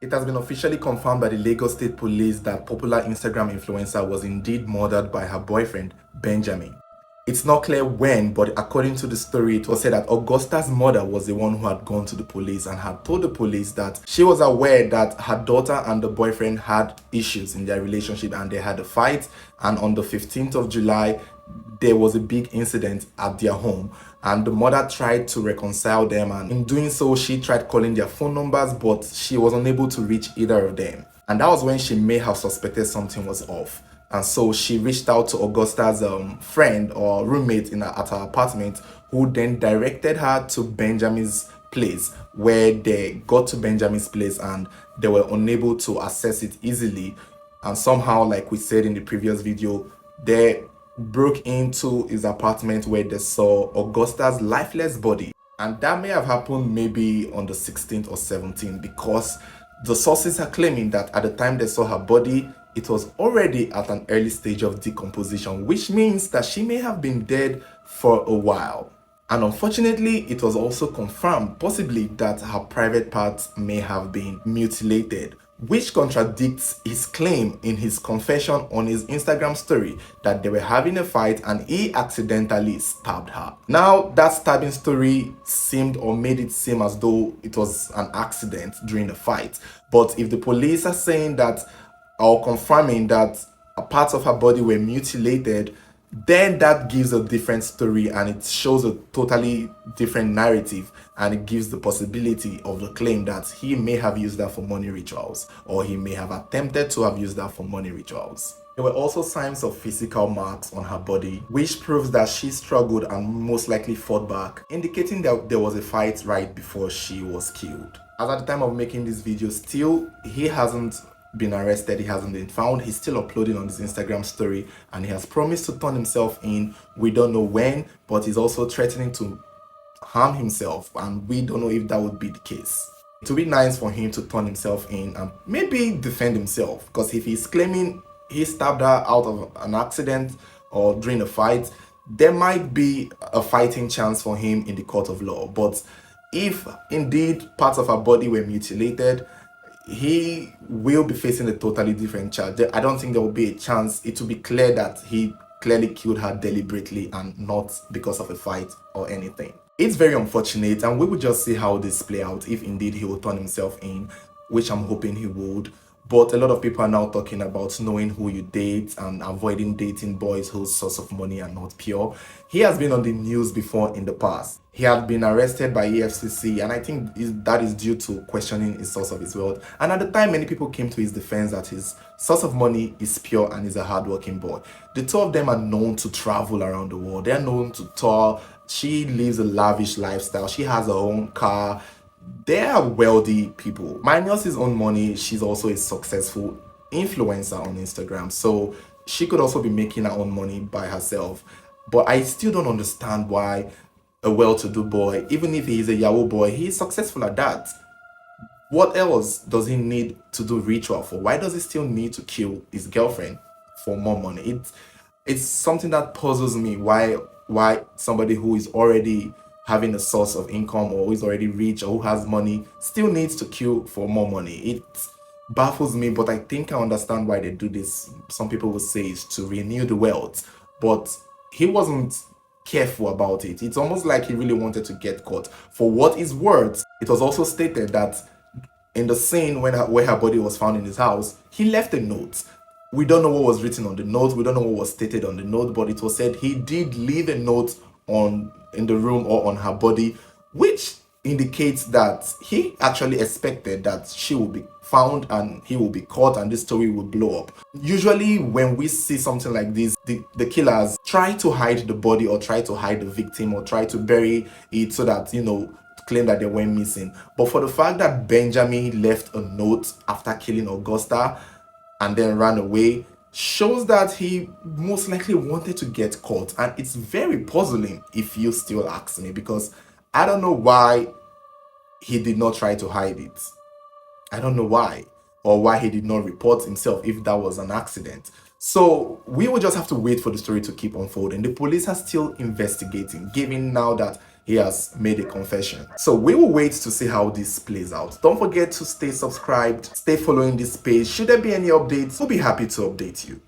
It has been officially confirmed by the Lagos State Police that popular Instagram influencer was indeed murdered by her boyfriend, Benjamin. It's not clear when, but according to the story, it was said that Augusta's mother was the one who had gone to the police and had told the police that she was aware that her daughter and the boyfriend had issues in their relationship and they had a fight. And on the 15th of July, there was a big incident at their home and the mother tried to reconcile them, and in doing so she tried calling their phone numbers, but she was unable to reach either of them. And that was when she may have suspected something was off, and so she reached out to Augusta's friend or roommate at her apartment, who then directed her to Benjamin's place, where they got to Benjamin's place and they were unable to access it easily. And somehow, like we said in the previous video, they broke into his apartment where they saw Augusta's lifeless body. And that may have happened maybe on the 16th or 17th, because the sources are claiming that at the time they saw her body, it was already at an early stage of decomposition, which means that she may have been dead for a while. And unfortunately, it was also confirmed possibly that her private parts may have been mutilated, which contradicts his claim in his confession on his Instagram story that they were having a fight and he accidentally stabbed her. Now, that stabbing story seemed or made it seem as though it was an accident during the fight. But if the police are saying that or confirming that parts of her body were mutilated, then that gives a different story and it shows a totally different narrative, and it gives the possibility of the claim that he may have used that for money rituals, or he may have attempted to have used that for money rituals. There were also signs of physical marks on her body, which proves that she struggled and most likely fought back, indicating that there was a fight right before she was killed. As at the time of making this video, still, he hasn't been arrested, he hasn't been found. He's still uploading on his Instagram story and he has promised to turn himself in. We don't know when, but he's also threatening to harm himself, and we don't know if that would be the case. It would be nice for him to turn himself in and maybe defend himself, because if he's claiming he stabbed her out of an accident or during a fight, there might be a fighting chance for him in the court of law. But if indeed parts of her body were mutilated, he will be facing a totally different charge. I don't think there will be a chance. It will be clear that he clearly killed her deliberately and not because of a fight or anything. It's very unfortunate, and we will just see how this play out if indeed he will turn himself in, which I'm hoping he would. But a lot of people are now talking about knowing who you date and avoiding dating boys whose source of money are not pure. He has been on the news before in the past. He had been arrested by EFCC, and I think that is due to questioning his source of his wealth. And at the time, many people came to his defense that his source of money is pure and he's a hardworking boy. The two of them are known to travel around the world. They're known to tour. She lives a lavish lifestyle. She has her own car. They are wealthy people. Minus his own money, she's also a successful influencer on Instagram, so she could also be making her own money by herself. But I still don't understand why a well-to-do boy, even if he is a Yahoo boy, he's successful at that. What else does he need to do ritual for? Why does he still need to kill his girlfriend for more money? It's something that puzzles me, why somebody who is already having a source of income or who is already rich or who has money still needs to kill for more money. It baffles me, but I think I understand why they do this. Some people will say it's to renew the wealth, but he wasn't careful about it. It's almost like he really wanted to get caught. For what is worth, it was also stated that in the scene where her body was found in his house, he left a note. We don't know what was written on the note, we don't know what was stated on the note, but it was said he did leave a note in the room or on her body, which indicates that he actually expected that she will be found and he will be caught and this story will blow up. Usually when we see something like this, the killers try to hide the body or try to hide the victim or try to bury it so that, claim that they went missing. But for the fact that Benjamin left a note after killing Augusta and then ran away, shows that he most likely wanted to get caught. And it's very puzzling if you still ask me, because I don't know why he did not try to hide it. I don't know why, or why he did not report himself if that was an accident. So we will just have to wait for the story to keep unfolding. The police are still investigating, given now that he has made a confession. So we will wait to see how this plays out. Don't forget to stay subscribed, stay following this page. Should there be any updates, we'll be happy to update you.